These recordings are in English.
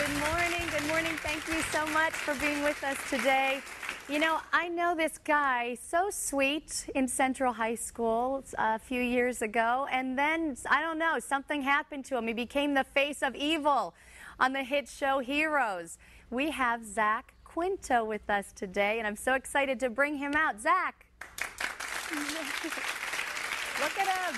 Good morning. Good morning. Thank you so much for being with us today. You know, I know this guy, so sweet, in Central High School a few years ago, and then, I don't know, something happened to him. He became the face of evil on the hit show Heroes. We have Zach Quinto with us today, and I'm so excited to bring him out. Zach. Look at him.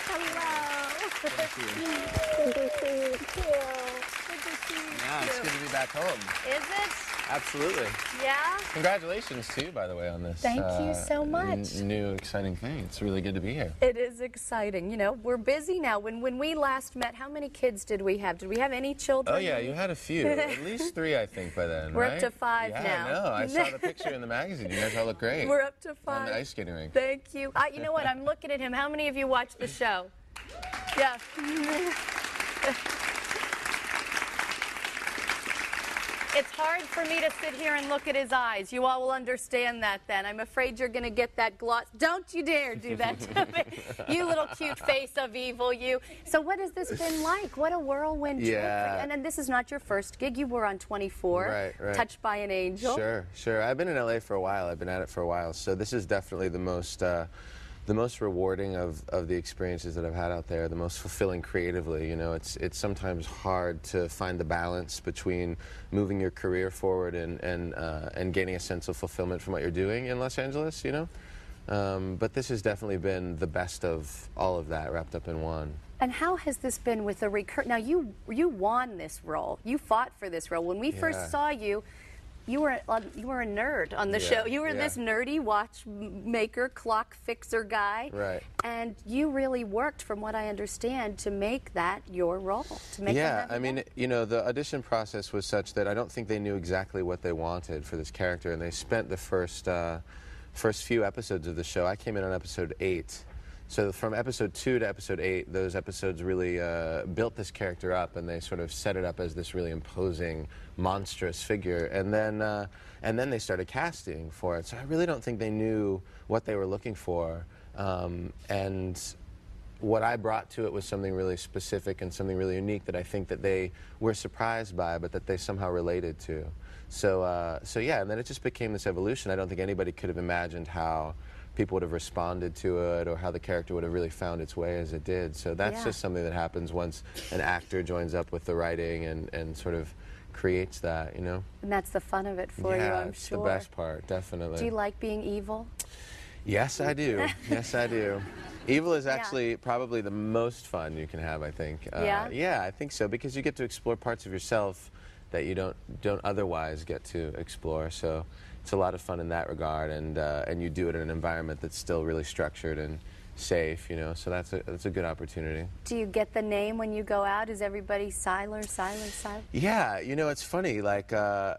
Hello. Good to see you. Good to see you, too. Good to see you, Yeah, it's good to be back home. Is it? Absolutely. Yeah? Congratulations, too, by the way, on this. Thank you so much. New, exciting thing. It's really good to be here. It is exciting. You know, we're busy now. When we last met, how many kids did we have? Did we have any children? Oh, yeah, you had a few. At least 3, I think, by then, We're right? up to 5 now. Yeah, I know. I saw the picture in the magazine. You guys all look great. We're up to 5. On the ice skating rink. Thank you. You know what? I'm looking at him. How many of you watched the show? Yeah. It's hard for me to sit here and look at his eyes. You all will understand that then. I'm afraid you're going to get that gloss. Don't you dare do that to me. You little cute face of evil, you. So what has this been like? What a whirlwind trip. Yeah. And then this is not your first gig. You were on 24. Right. Touched by an Angel. Sure. I've been in LA for a while. I've been at it for a while. So this is definitely the most rewarding of the experiences that I've had out there, the most fulfilling creatively. You know, it's sometimes hard to find the balance between moving your career forward and gaining a sense of fulfillment from what you're doing in Los Angeles, you know. But this has definitely been the best of all of that wrapped up in one. And how has this been with the Now, you won this role. You fought for this role. When we first saw you, you were a nerd on the show. You were this nerdy watchmaker, clock fixer guy. Right. And you really worked, from what I understand, to make that your role. To make yeah, I mean, you know, the audition process was such that I don't think they knew exactly what they wanted for this character, and they spent the first few episodes of the show. I came in on episode 8. So from episode 2 to episode 8, those episodes really built this character up, and they sort of set it up as this really imposing, monstrous figure. And then they started casting for it. So I really don't think they knew what they were looking for. And what I brought to it was something really specific and something really unique that I think that they were surprised by, but that they somehow related to. So yeah, and then it just became this evolution. I don't think anybody could have imagined how people would have responded to it, or how the character would have really found its way as it did. So that's just something that happens once an actor joins up with the writing and sort of creates that, you know? And that's the fun of it for you, I'm sure. Yeah, it's the best part, definitely. Do you like being evil? Yes, I do. Yes, I do. Evil is actually probably the most fun you can have, I think. Yeah, I think so, because you get to explore parts of yourself that you don't otherwise get to explore. So it's a lot of fun in that regard, and you do it in an environment that's still really structured and safe, you know. So that's a good opportunity. Do you get the name when you go out? Is everybody Sylar? Yeah, you know, it's funny. Like,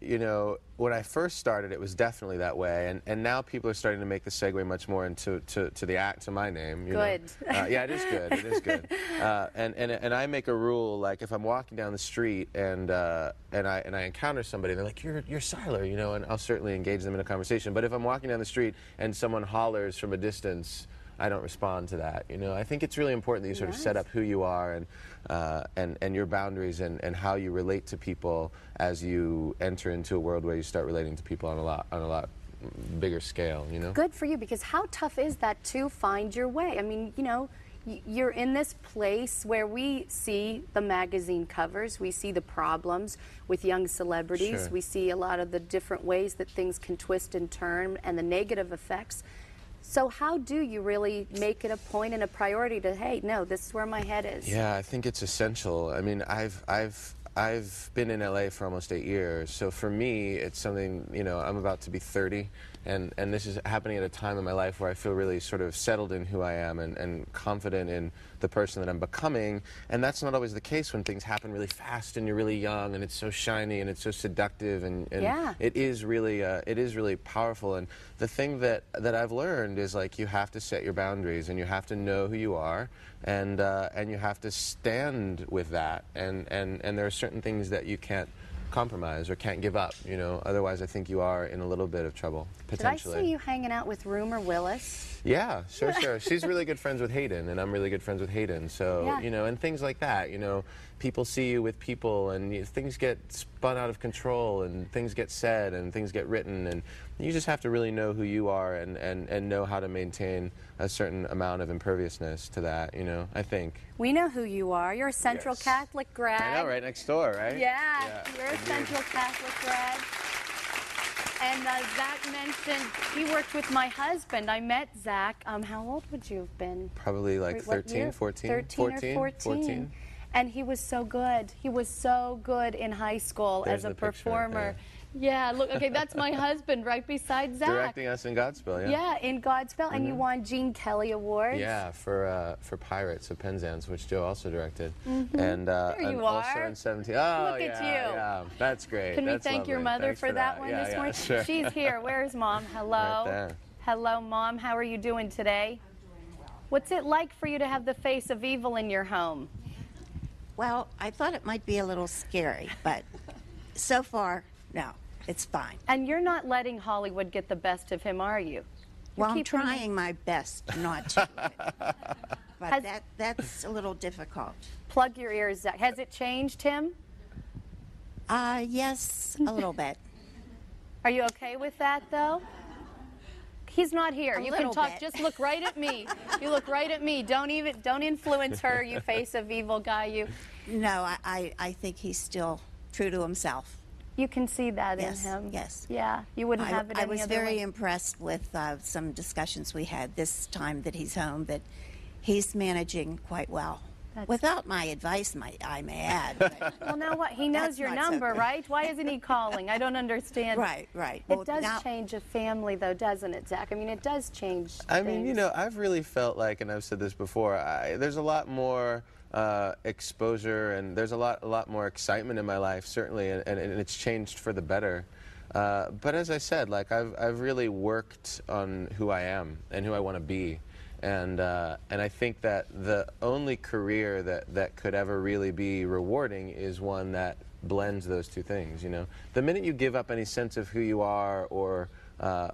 you know, when I first started, it was definitely that way, and now people are starting to make the segue much more into to my name. You know? Yeah, it is good. It is good. And I make a rule, like if I'm walking down the street and I encounter somebody, they're like, you're Sylar, you know, and I'll certainly engage them in a conversation. But if I'm walking down the street and someone hollers from a distance, I don't respond to that. You know, I think it's really important that you sort of set up who you are and your boundaries and how you relate to people as you enter into a world where you start relating to people on a lot bigger scale. You know. Good for you, because how tough is that to find your way? I mean, you know, you're in this place where we see the magazine covers, we see the problems with young celebrities, we see a lot of the different ways that things can twist and turn and the negative effects. So how do you really make it a point and a priority to, hey, no, this is where my head is? Yeah, I think it's essential. I mean, I've been in LA for almost 8 years, so for me, it's something, you know, I'm about to be 30, and this is happening at a time in my life where I feel really sort of settled in who I am and confident in the person that I'm becoming, and that's not always the case when things happen really fast and you're really young and it's so shiny and it's so seductive, and it is really powerful. And the thing that I've learned is, like, you have to set your boundaries and you have to know who you are, and you have to stand with that, and there are certain things that you can't compromise or can't give up, you know. Otherwise, I think you are in a little bit of trouble, potentially. Did I see you hanging out with Rumor Willis? Yeah, sure. She's really good friends with Hayden, and I'm really good friends with Hayden. So, yeah. you know, and things like that, you know, people see you with people, and things get spun out of control, and things get said, and things get written, and you just have to really know who you are and know how to maintain a certain amount of imperviousness to that, you know, I think. We know who you are. You're a Central Catholic grad. I know, right next door, right? Yeah, you're a Central Catholic grad. And Zach mentioned he worked with my husband. I met Zach. How old would you have been? Probably like 13, 14. 13 or 14. And he was so good. He was so good in high school as a performer. Yeah, look, okay, that's my husband right beside Zach. Directing us in Godspell, yeah. Yeah, in Godspell, and you won Gene Kelly Awards. Yeah, for Pirates of Penzance, which Joe also directed. And, there you also are. in 17. Oh, look at you. Yeah, that's great. Can that's we thank lovely. your mother Thanks for that one this morning? Sure. She's here. Where's Mom? Hello. Right there. Hello, Mom. How are you doing today? What's it like for you to have the face of evil in your home? Well, I thought it might be a little scary, but so far, no, it's fine. And you're not letting Hollywood get the best of him, are you? Well, I'm trying my best not to. But that's a little difficult. Plug your ears, Zach. Has it changed him? Yes, a little bit. Are you okay with that, though? He's not here. You can talk. Bit. Just look right at me. You look right at me. Don't influence her, you face of evil guy, you. No, I think he's still true to himself. You can see that in him. Yes. Yeah, you wouldn't have it any other way. I was very impressed with some discussions we had this time that he's home, that he's managing quite well. Without my advice, I may add. But well, now what? He knows your number, right? Why isn't he calling? I don't understand. Right. It does change a family, though, doesn't it, Zach? I mean, it does change I mean, you know, I've really felt like, and I've said this before, there's a lot more exposure, and there's a lot more excitement in my life, certainly, and it's changed for the better. But as I said, like I've really worked on who I am and who I want to be. And I think that the only career that could ever really be rewarding is one that blends those two things, you know. The minute you give up any sense of who you are or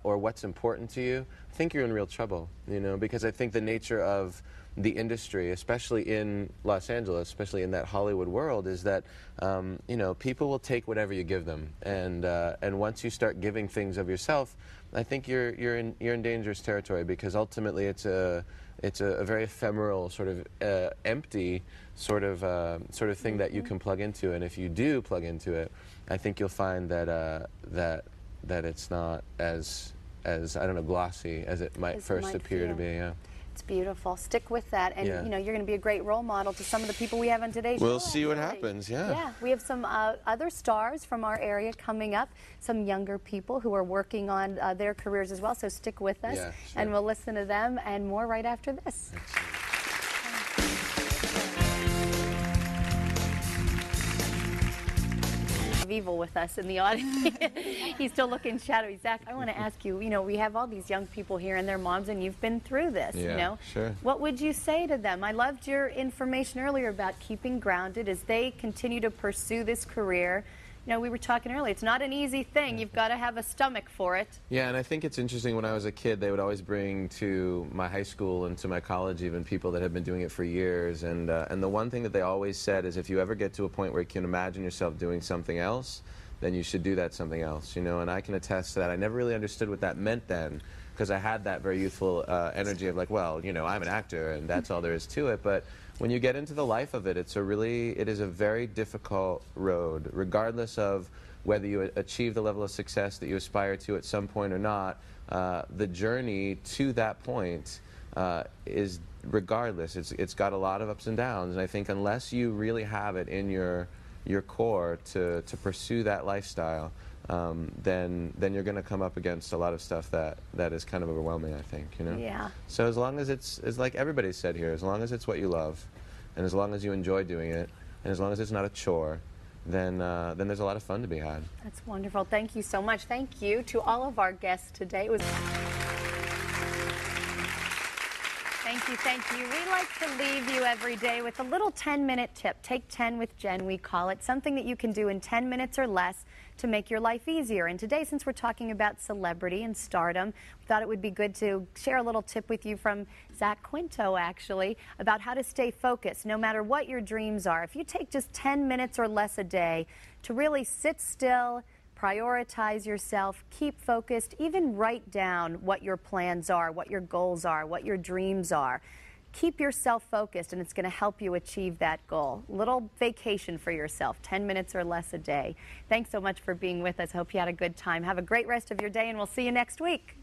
what's important to you, I think you're in real trouble, you know, because I think the nature of the industry, especially in Los Angeles, especially in that Hollywood world, is that you know, people will take whatever you give them, and once you start giving things of yourself, I think you're in dangerous territory, because ultimately it's a very ephemeral, sort of empty sort of thing that you can plug into, and if you do plug into it, I think you'll find that that it's not as I don't know, glossy as it might first appear to be. Yeah. It's beautiful. Stick with that, and you know, you're going to be a great role model to some of the people we have on today's show. We'll see what happens. Yeah, we have some other stars from our area coming up, some younger people who are working on their careers as well, so stick with us, and we'll listen to them and more right after this. Evil with us in the audience. He's still looking shadowy. Zach, I want to ask you, you know, we have all these young people here and their moms, and you've been through this, you know. What would you say to them? I loved your information earlier about keeping grounded as they continue to pursue this career. You know, we were talking earlier, it's not an easy thing. You've got to have a stomach for it. Yeah, and I think it's interesting, when I was a kid, they would always bring to my high school and to my college even people that had been doing it for years. And the one thing that they always said is, if you ever get to a point where you can imagine yourself doing something else, then you should do that something else, you know. And I can attest to that. I never really understood what that meant then, because I had that very youthful energy of like, well, you know, I'm an actor and that's all there is to it. But when you get into the life of it, it is a very difficult road, regardless of whether you achieve the level of success that you aspire to at some point or not. The journey to that point is, regardless, it's got a lot of ups and downs, and I think unless you really have it in your core to pursue that lifestyle, then you're going to come up against a lot of stuff that is kind of overwhelming, I think, you know? Yeah. So as long as it's like everybody said here, as long as it's what you love, and as long as you enjoy doing it, and as long as it's not a chore, then there's a lot of fun to be had. That's wonderful. Thank you so much. Thank you to all of our guests today. Thank Thank you, thank you. We like to leave you every day with a little 10-minute tip. Take 10 with Jen, we call it. Something that you can do in 10 minutes or less to make your life easier. And today, since we're talking about celebrity and stardom, we thought it would be good to share a little tip with you from Zach Quinto, actually, about how to stay focused no matter what your dreams are. If you take just 10 minutes or less a day to really sit still, prioritize yourself, keep focused, even write down what your plans are, what your goals are, what your dreams are. Keep yourself focused, and it's going to help you achieve that goal. Little vacation for yourself, 10 minutes or less a day. Thanks so much for being with us. Hope you had a good time. Have a great rest of your day, and we'll see you next week.